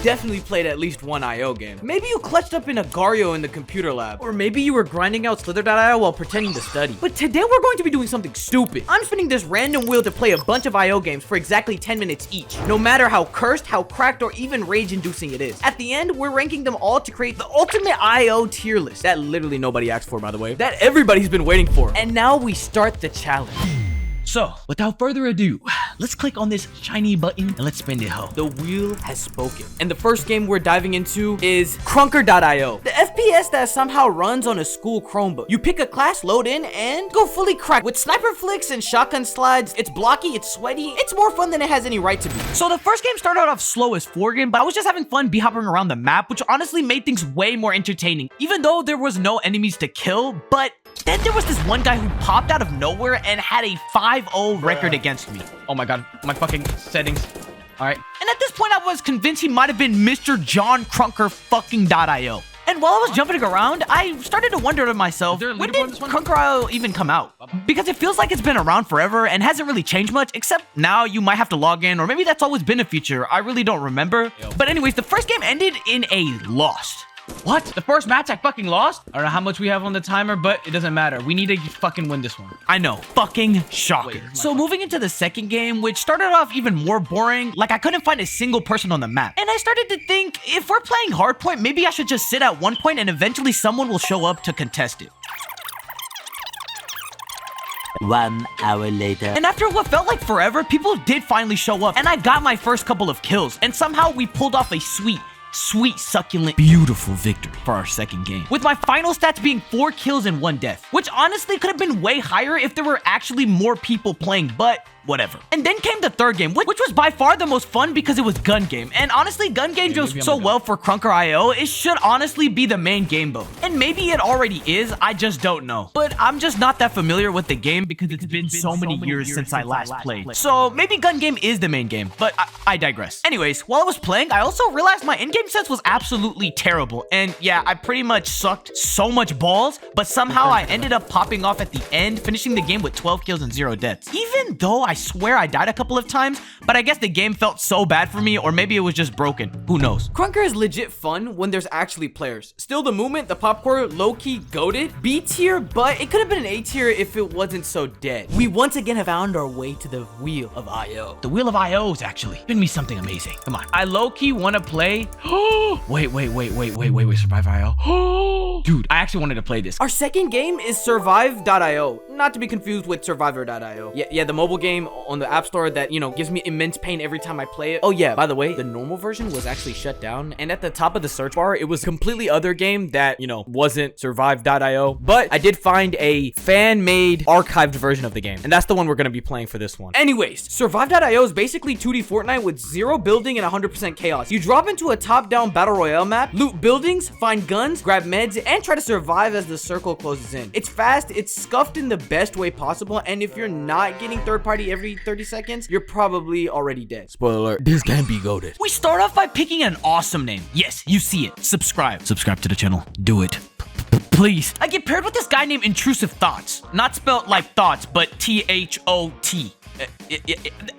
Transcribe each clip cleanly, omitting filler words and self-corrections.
definitely played at least one IO game. Maybe you clutched up in Agario in the computer lab. Or maybe you were grinding out slither.io while pretending to study. But today we're going to be doing something stupid. I'm spinning this random wheel to play a bunch of IO games for exactly 10 minutes each. No matter how cursed, how cracked, or even rage-inducing it is. At the end, we're ranking them all to create the ultimate IO tier list. That literally nobody asked for, by the way. That everybody's been waiting for. And now we start the challenge. So, without further ado, let's click on this shiny button and let's spin it, ho. The wheel has spoken. And the first game we're diving into is Crunkerio, the FPS that somehow runs on a school Chromebook. You pick a class, load in, and go fully cracked. With sniper flicks and shotgun slides, it's blocky, it's sweaty, it's more fun than it has any right to be. So the first game started off slow as 4 game, but I was just having fun hopping around the map, which honestly made things way more entertaining, even though there was no enemies to kill. But then there was this one guy who popped out of nowhere and had a 5-0 record against me. Oh my god, my fucking settings. All right. And at this point, I was convinced he might have been Mr. John Crunker fucking.io. And while I was jumping around, I started to wonder to myself, when did Crunkerio even come out? Because it feels like it's been around forever and hasn't really changed much, except now you might have to log in, or maybe that's always been a feature. I really don't remember. But anyways, the first game ended in a loss. What? The first match I fucking lost? I don't know how much we have on the timer, but it doesn't matter. We need to fucking win this one. I know. Fucking shocker. So moving into the second game, which started off even more boring, like I couldn't find a single person on the map. And I started to think, if we're playing hardpoint, maybe I should just sit at one point and eventually someone will show up to contest it. 1 hour later. And after what felt like forever, people did finally show up, and I got my first couple of kills, and somehow we pulled off a sweet, succulent, beautiful victory for our second game, with my final stats being 4 kills and 1 death, which honestly could have been way higher if there were actually more people playing, but whatever. And then came the third game, which was by far the most fun because it was gun game. And honestly, gun game goes so well for Crunkerio, it should honestly be the main game mode. And maybe it already is, I just don't know. But I'm just not that familiar with the game because it's been so many years since I last played. So maybe gun game is the main game, but I digress. Anyways, while I was playing, I also realized my in-game sense was absolutely terrible. And yeah, I pretty much sucked so much balls, but somehow I ended up popping off at the end, finishing the game with 12 kills and 0 deaths. Even though I swear I died a couple of times, but I guess the game felt so bad for me, or maybe it was just broken. Who knows? Crunker is legit fun when there's actually players. Still, the movement, the popcorn, low-key goated. B tier, but it could have been an A tier if it wasn't so dead. We once again have found our way to the wheel of IO. The wheel of IOs actually spin me something amazing. Come on. I low-key want to play. Wait, Surviveio. Dude, I actually wanted to play this. Our second game is Survive.io, not to be confused with Survivor.io. Yeah, the mobile game on the App Store that, you know, gives me immense pain every time I play it. Oh yeah, by the way, the normal version was actually shut down, and at the top of the search bar, it was a completely other game that, you know, wasn't Survive.io, but I did find a fan-made archived version of the game, and that's the one we're gonna be playing for this one. Anyways, Survive.io is basically 2D Fortnite with 0 building and 100% chaos. You drop into a top-down battle royale map, loot buildings, find guns, grab meds, and try to survive as the circle closes in. It's fast, it's scuffed in the best way possible, and if you're not getting third party every 30 seconds, you're probably already dead. Spoiler alert, this can be goated. We start off by picking an awesome name. Yes, you see it. Subscribe to the channel. Do it. Please. I get paired with this guy named Intrusive Thoughts. Not spelled like thoughts, but T-H-O-T.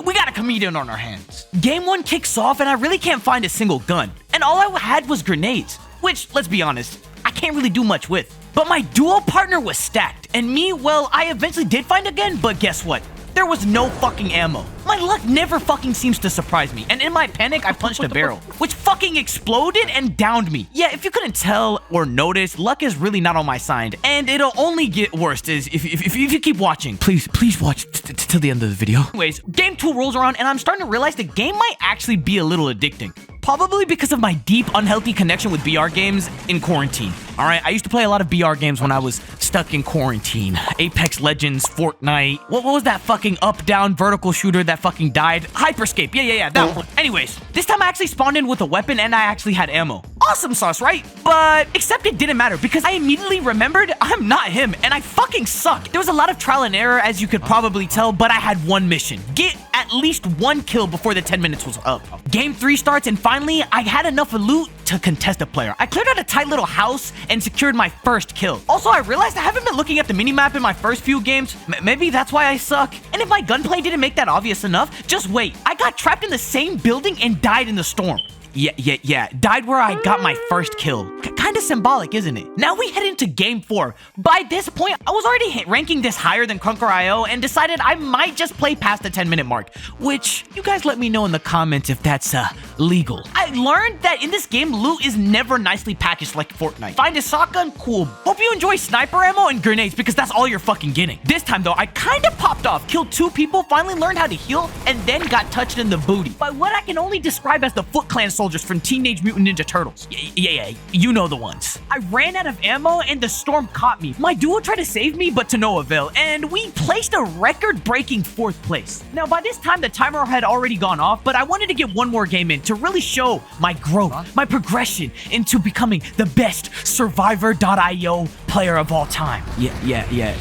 We got a comedian on our hands. Game 1 kicks off and I really can't find a single gun. And all I had was grenades, which, let's be honest, I can't really do much with. But my duo partner was stacked, and me, well, I eventually did find a gun, but guess what? There was no fucking ammo. My luck never fucking seems to surprise me, and in my panic, I punched a barrel, which fucking exploded and downed me. Yeah, if you couldn't tell or notice, luck is really not on my side, and it'll only get worse if you keep watching. Please watch till the end of the video. Anyways, game 2 rolls around, and I'm starting to realize the game might actually be a little addicting. Probably because of my deep, unhealthy connection with BR games in quarantine. Alright, I used to play a lot of BR games when I was stuck in quarantine. Apex Legends, Fortnite. What was that fucking up-down vertical shooter that fucking died? Hyperscape. Yeah, that one. Anyways, this time I actually spawned in with a weapon and I actually had ammo. Awesome sauce, right? But except it didn't matter because I immediately remembered I'm not him and I fucking suck. There was a lot of trial and error, as you could probably tell, but I had one mission. Get at least 1 kill before the 10 minutes was up. Game 3 starts and finally I had enough loot to contest a player. I cleared out a tight little house and secured my first kill. Also, I realized I haven't been looking at the minimap in my first few games. Maybe that's why I suck. And if my gunplay didn't make that obvious enough, just wait. I got trapped in the same building and died in the storm. Yeah. Died where I got my first kill. Kinda symbolic, isn't it? Now we head into game 4. By this point, I was already ranking this higher than Crunkerio and decided I might just play past the 10-minute mark, which you guys let me know in the comments if that's legal. I learned that in this game, loot is never nicely packaged like Fortnite. Find a shotgun, cool. Hope you enjoy sniper ammo and grenades because that's all you're fucking getting. This time though, I kinda popped off, killed 2 people, finally learned how to heal, and then got touched in the booty by what I can only describe as the Foot Clan soldiers from Teenage Mutant Ninja Turtles. Yeah, you know the ones. I ran out of ammo and the storm caught me. My duo tried to save me, but to no avail, and we placed a record-breaking 4th place. Now, by this time, the timer had already gone off, but I wanted to get one more game in to really show my growth, my progression into becoming the best Survivor.io player of all time. Yeah.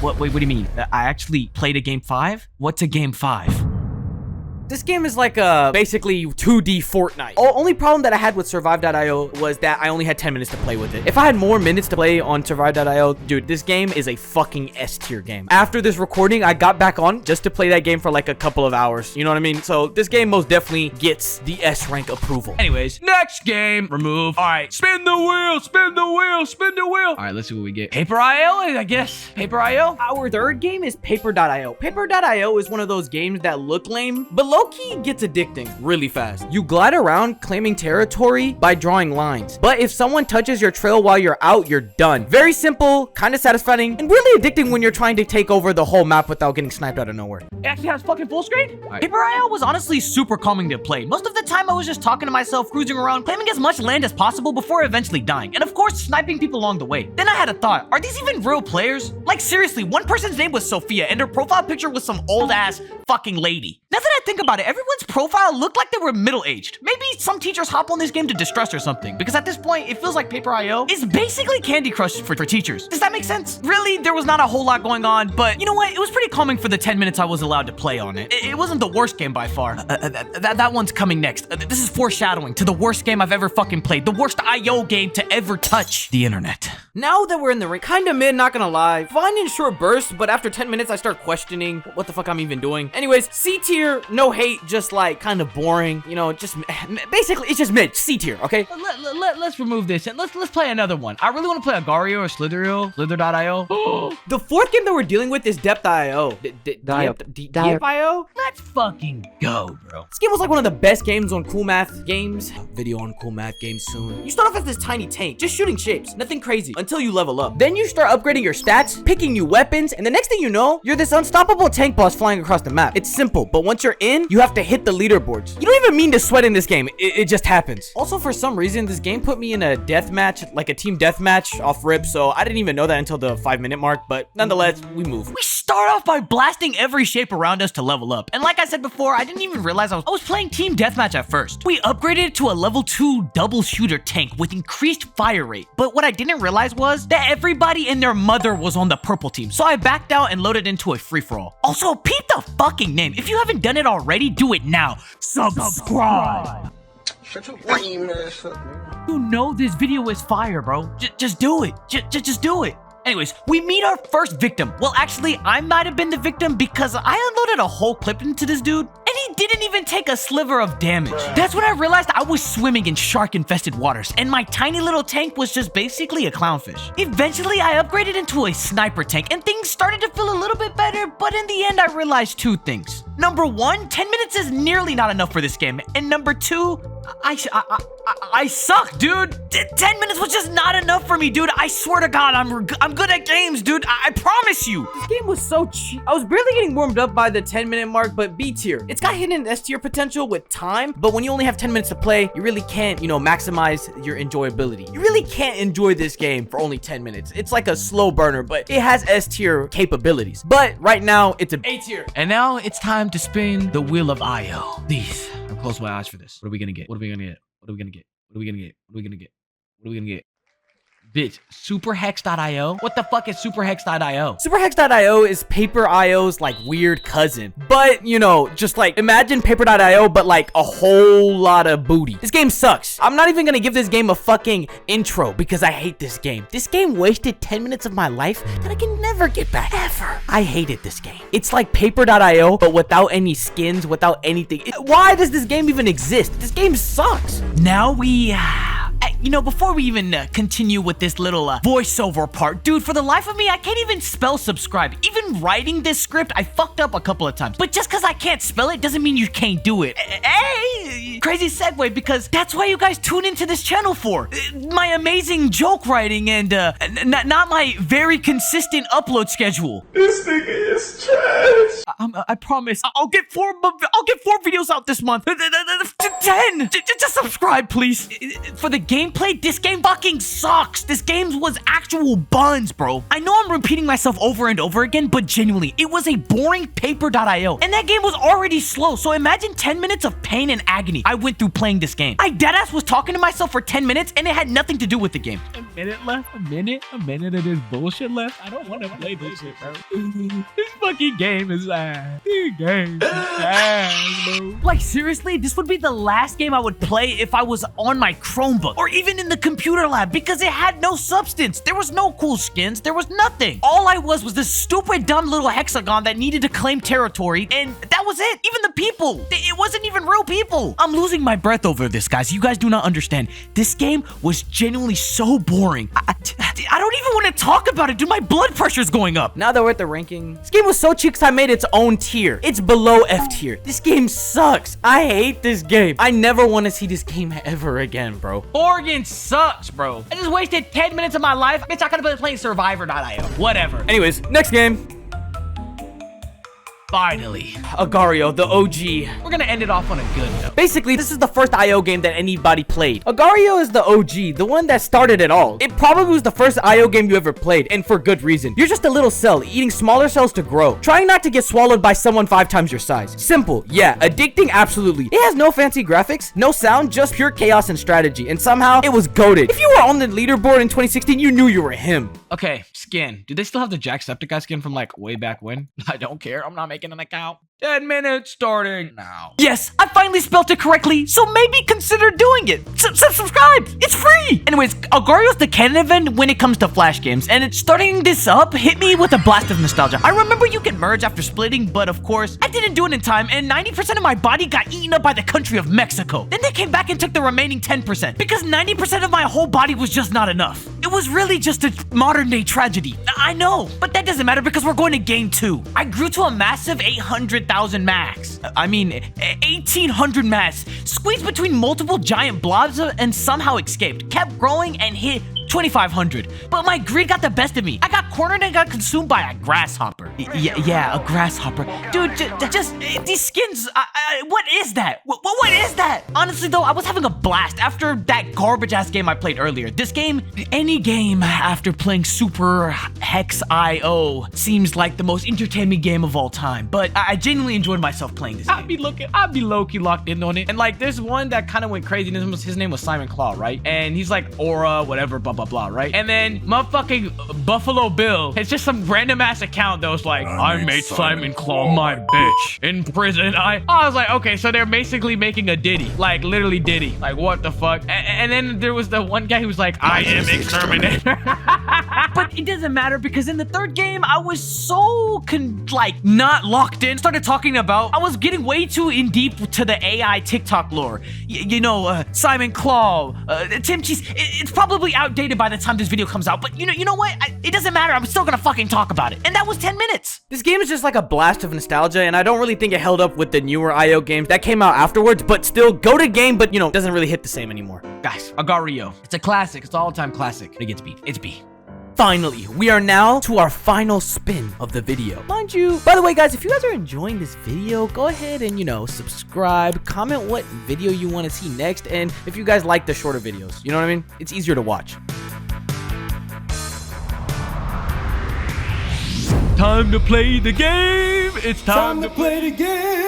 What do you mean? I actually played a game 5? What's a game 5? This game is like a basically 2D Fortnite. Only problem that I had with Survive.io was that I only had 10 minutes to play with it. If I had more minutes to play on Survive.io, dude, this game is a fucking S tier game. After this recording, I got back on just to play that game for like a couple of hours. You know what I mean? So this game most definitely gets the S rank approval. Anyways, next game, remove. All right, spin the wheel, spin the wheel, spin the wheel. All right, let's see what we get. Paper.io, I guess. Paper.io. Our third game is Paper.io. Paper.io is one of those games that look lame, but low-key gets addicting really fast. You glide around claiming territory by drawing lines, but if someone touches your trail while you're out, you're done. Very simple, kind of satisfying, and really addicting when you're trying to take over the whole map without getting sniped out of nowhere. It actually has fucking full screen? Right. Paper.io was honestly super calming to play. Most of the time, I was just talking to myself, cruising around, claiming as much land as possible before eventually dying, and of course, sniping people along the way. Then I had a thought, are these even real players? Like seriously, one person's name was Sophia, and her profile picture was some old-ass fucking lady. Now that I think about it, everyone's profile looked like they were middle-aged. Maybe some teachers hop on this game to distress or something, because at this point, it feels like Paper.io is basically Candy Crush for teachers. Does that make sense? Really, there was not a whole lot going on, but you know what? It was pretty calming for the 10 minutes I was allowed to play on it. It wasn't the worst game by far. That one's coming next. This is foreshadowing to the worst game I've ever fucking played. The worst IO game to ever touch the internet. Now that we're in the ring, kinda mid, not gonna lie. Fine in short bursts, but after 10 minutes, I start questioning what the fuck I'm even doing. Anyways, C tier, no hate, just like kind of boring. You know, just basically it's just mid, C tier, okay? Let's remove this and let's play another one. I really want to play Agario or slitherio, slither.io. The fourth game that we're dealing with is Depthio. Depthio? Let's fucking go, bro. This game was like one of the best games on Cool Math Games. Video on Cool Math Games soon. You start off as this tiny tank, just shooting shapes, nothing crazy, until you level up. Then you start upgrading your stats, picking new weapons, and the next thing you know, you're this unstoppable tank boss flying across the map. It's simple, but once you're in, you have to hit the leaderboards. You don't even mean to sweat in this game, it just happens. Also, for some reason, this game put me in a death match, like a team death match off rip, so I didn't even know that until the 5-minute mark, but nonetheless, we move. We start off by blasting every shape around us to level up, and like I said before, I didn't even realize I was playing team deathmatch at first. We upgraded it to a level 2 double shooter tank with increased fire rate, but what I didn't realize was that everybody and their mother was on the purple team, so I backed out and loaded into a free-for-all. Also, peep the fucking name. If you haven't done it already, do it now. Subscribe. Shut your lame ass up, man. You know this video is fire, bro. Just do it. Just do it. Anyways, we meet our first victim. Well, actually, I might have been the victim because I unloaded a whole clip into this dude, and he didn't even take a sliver of damage. That's when I realized I was swimming in shark-infested waters, and my tiny little tank was just basically a clownfish. Eventually, I upgraded into a sniper tank, and things started to feel a little bit better, but in the end, I realized 2 things. Number 1, 10 minutes is nearly not enough for this game, and number 2, I suck, dude. 10 minutes was just not enough for me, dude. I swear to God, I'm good at games, dude. I promise you. This game was so cheap. I was barely getting warmed up by the 10-minute mark, but B tier. It's got hidden S tier potential with time, but when you only have 10 minutes to play, you really can't, maximize your enjoyability. You really can't enjoy this game for only 10 minutes. It's like a slow burner, but it has S tier capabilities. But right now, it's a A tier. And now it's time to spin the wheel of IO. Please, I'll close my eyes for this. What are we gonna get? What are we gonna get? What are we gonna get? What are we gonna get? What are we gonna get? What are we gonna get? Bitch, Superhex.io? What the fuck is Superhex.io? Superhex.io is Paper.io's like weird cousin. But, you know, just like imagine Paper.io but like a whole lot of booty. This game sucks. I'm not even gonna give this game a fucking intro because I hate this game. This game wasted 10 minutes of my life that I can never get back, ever. I hated this game. It's like Paper.io but without any skins, without anything. Why does this game even exist? This game sucks. Now we... You know, before we even continue with this little voiceover part, dude, for the life of me, I can't even spell subscribe. Even writing this script, I fucked up a couple of times. But just because I can't spell it doesn't mean you can't do it. Hey, crazy segue, because that's why you guys tune into this channel for. My amazing joke writing and not my very consistent upload schedule. This nigga is trash. I promise. I'll get four videos out this month. 10. Just subscribe, please. For the gameplay, this game fucking sucks. This game was actual buns, bro. I know I'm repeating myself over and over again, but genuinely, it was a boring Paper.io. And that game was already slow, so imagine 10 minutes of pain and agony I went through playing this game. I deadass was talking to myself for 10 minutes, and it had nothing to do with the game. A minute left? A minute of this bullshit left? I don't want to play this shit, bro. This fucking game is ass. This game is ass, bro. Like, seriously, this would be the last game I would play if I was on my Chromebook or even in the computer lab because it had no substance. There was no cool skins. There was nothing. All I was this stupid, dumb little hexagon that needed to claim territory, and that was it. Even the people. It wasn't even real people. I'm losing my breath over this, guys. You guys do not understand. This game was genuinely so boring. I don't even want to talk about it, dude. My blood pressure's going up. Now that we're at the ranking, this game was so cheap because I made its own tier. It's below F tier. This game sucks. I hate this game. I never want to see this game ever again, bro. Oregon sucks, bro. I just wasted 10 minutes of my life. Bitch, I could have been playing Survivor.io. Whatever. Anyways, next game. Finally. Agario, the OG. We're gonna end it off on a good note. Basically, this is the first IO game that anybody played. Agario is the OG, the one that started it all. It probably was the first IO game you ever played, and for good reason. You're just a little cell, eating smaller cells to grow. Trying not to get swallowed by someone 5 times your size. Simple, yeah. Addicting, absolutely. It has no fancy graphics, no sound, just pure chaos and strategy. And somehow, it was goated. If you were on the leaderboard in 2016, you knew you were him. Okay, skin. Do they still have the Jacksepticeye skin from like way back when? I don't care. I'm not making an account. 10 minutes starting now. Yes, I finally spelled it correctly, so maybe consider doing it. Subscribe. It's free. Anyways, Agario's the canon event when it comes to Flash games, and it's starting this up hit me with a blast of nostalgia. I remember you can merge after splitting, but of course, I didn't do it in time, and 90% of my body got eaten up by the country of Mexico. Then they came back and took the remaining 10%, because 90% of my whole body was just not enough. It was really just a modern-day tragedy. I know, but that doesn't matter because we're going to game 2. I grew to a massive 800,000 max. I mean, 1,800 mass. Squeezed between multiple giant blobs and somehow escaped. Kept growing and hit 2,500. But my greed got the best of me. I got cornered and got consumed by a grasshopper. Yeah, a grasshopper. Dude, just these skins, what is that? What is that? Honestly, though, I was having a blast after that garbage-ass game I played earlier. This game, any game after playing Superhexio seems like the most entertaining game of all time. But I genuinely enjoyed myself playing this game. I'd be low-key locked in on it. And like, there's one that kind of went crazy. His name was Simon Claw, right? And he's like aura, whatever, blah, blah, blah, right? And then motherfucking Buffalo Bill, it's just some random ass account that was like, I made Simon Claw my bitch in prison. I was like, okay, so they're basically making a Diddy, like literally Diddy. Like, what the fuck? And then there was the one guy who was like, I am exterminator. But it doesn't matter because in the third game, I was so not locked in. Started talking about, I was getting way too in deep to the AI TikTok lore. You know, Simon Claw, Tim Cheese. It's probably outdated by the time this video comes out, but you know what? It doesn't matter. I'm still gonna fucking talk about it. And that was 10 minutes. This game is just like a blast of nostalgia, and I don't really think it held up with the newer IO games that came out afterwards, but still go to game, but you know, doesn't really hit the same anymore. Guys, Agario. It's a classic. It's an all-time classic. It gets beat. It's B. Finally, we are now to our final spin of the video. Mind you, by the way, guys, if you guys are enjoying this video, go ahead and, you know, subscribe, comment what video you want to see next, and if you guys like the shorter videos, you know what I mean? It's easier to watch. Time to play the game. It's time to play the game.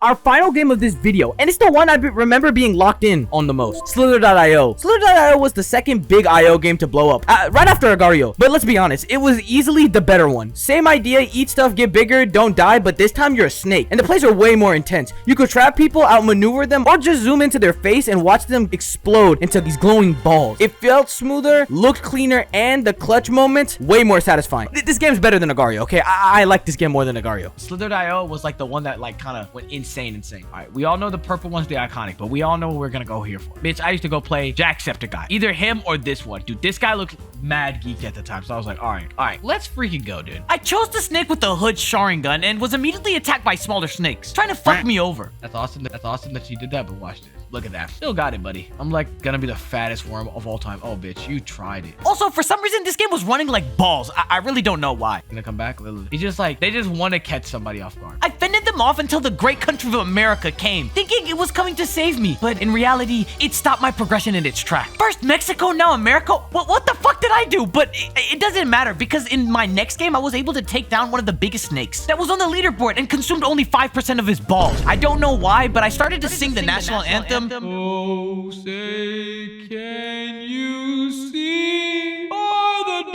our final game of this video, and it's the one I remember being locked in on the most. Slither.io. Slither.io was the second big IO game to blow up, right after Agario. But let's be honest, it was easily the better one. Same idea, eat stuff, get bigger, don't die, but this time you're a snake. And the plays are way more intense. You could trap people, outmaneuver them, or just zoom into their face and watch them explode into these glowing balls. It felt smoother, looked cleaner, and the clutch moments way more satisfying. This game's better than Agario, okay? I like this game more than Agario. Slither.io was like the one that like kind of went insane. All right, we all know the purple one's the iconic, but we all know what we're gonna go here for. Bitch, I used to go play Jacksepticeye. Either him or this one. Dude, this guy looked mad geeked at the time, so I was like, all right, let's freaking go, dude. I chose the snake with the hood Sharingan and was immediately attacked by smaller snakes, trying to fuck me over. That's awesome that she did that, but watch this. Look at that. Still got it, buddy. I'm like gonna be the fattest worm of all time. Oh, bitch, you tried it. Also, for some reason, this game was running like balls. I really don't know why. Gonna come back, Lily. He's just like, they just want to catch somebody off guard. I fended them off until the great country of America came, thinking it was coming to save me. But in reality, it stopped my progression in its track. First Mexico, now America. What the fuck did I do? But it doesn't matter, because in my next game, I was able to take down one of the biggest snakes that was on the leaderboard and consumed only 5% of his balls. I don't know why, but I started to sing the national anthem. Oh, say, can you see by the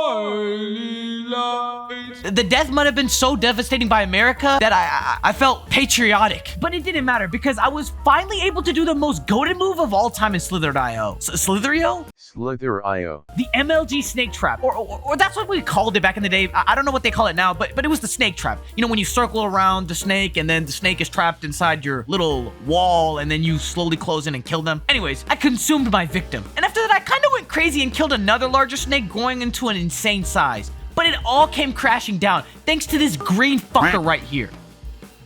darling lights? The death might have been so devastating by America that I felt patriotic. But it didn't matter, because I was finally able to do the most goated move of all time in Slither.io. Slitherio? Slither.io. The MLG snake trap, or that's what we called it back in the day. I don't know what they call it now, but it was the snake trap. You know, when you circle around the snake and then the snake is trapped inside your little wall and then you slowly close in and kill them. Anyways, I consumed my victim. And after that, I kind of went crazy and killed another larger snake, growing into an insane size. But it all came crashing down thanks to this green fucker right here.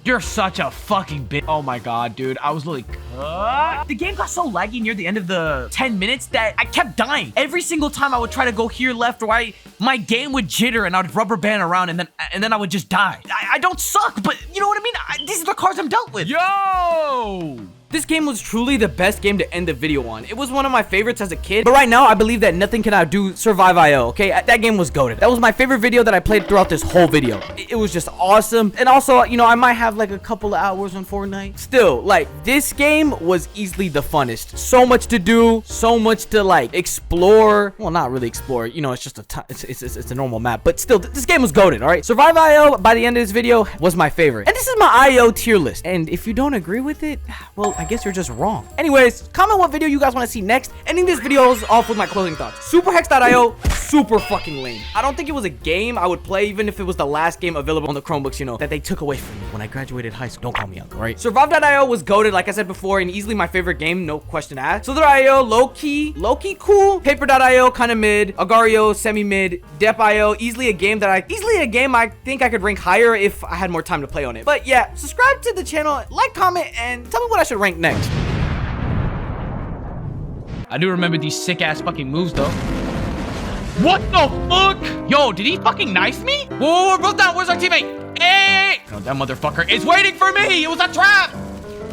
You're such a fucking bitch. Oh my god, dude. I was literally cut. The game got so laggy near the end of the 10 minutes that I kept dying. Every single time I would try to go here left or right, my game would jitter and I would rubber band around and then I would just die. I don't suck, but you know what I mean? These are the cards I'm dealt with. Yo! This game was truly the best game to end the video on. It was one of my favorites as a kid, but right now I believe that nothing can outdo Surviveio, okay? That game was goated. That was my favorite video that I played throughout this whole video. It was just awesome. And also, you know, I might have like a couple of hours on Fortnite. Still, like, this game was easily the funnest. So much to do, so much to like explore. Well, not really explore, you know, it's just it's a normal map, but still, this game was goated, all right? Surviveio, by the end of this video, was my favorite. And this is my IO tier list. And if you don't agree with it, well, I guess you're just wrong. Anyways, comment what video you guys want to see next. Ending this video off with my closing thoughts. Superhex.io, super fucking lame. I don't think it was a game I would play even if it was the last game available on the Chromebooks, you know, that they took away from me when I graduated high school. Don't call me young, all right? Survive.io was goated, like I said before, and easily my favorite game, no question asked. Slither.io, low-key cool. Paper.io, kind of mid. Agario, semi-mid. Depthio, easily a game I think I could rank higher if I had more time to play on it. But yeah, subscribe to the channel, like, comment, and tell me what I should rank next. I do remember these sick ass fucking moves though. What the fuck? Yo, did he fucking knife me? Whoa, bro, down. Where's our teammate? Hey! No, that motherfucker is waiting for me. It was a trap.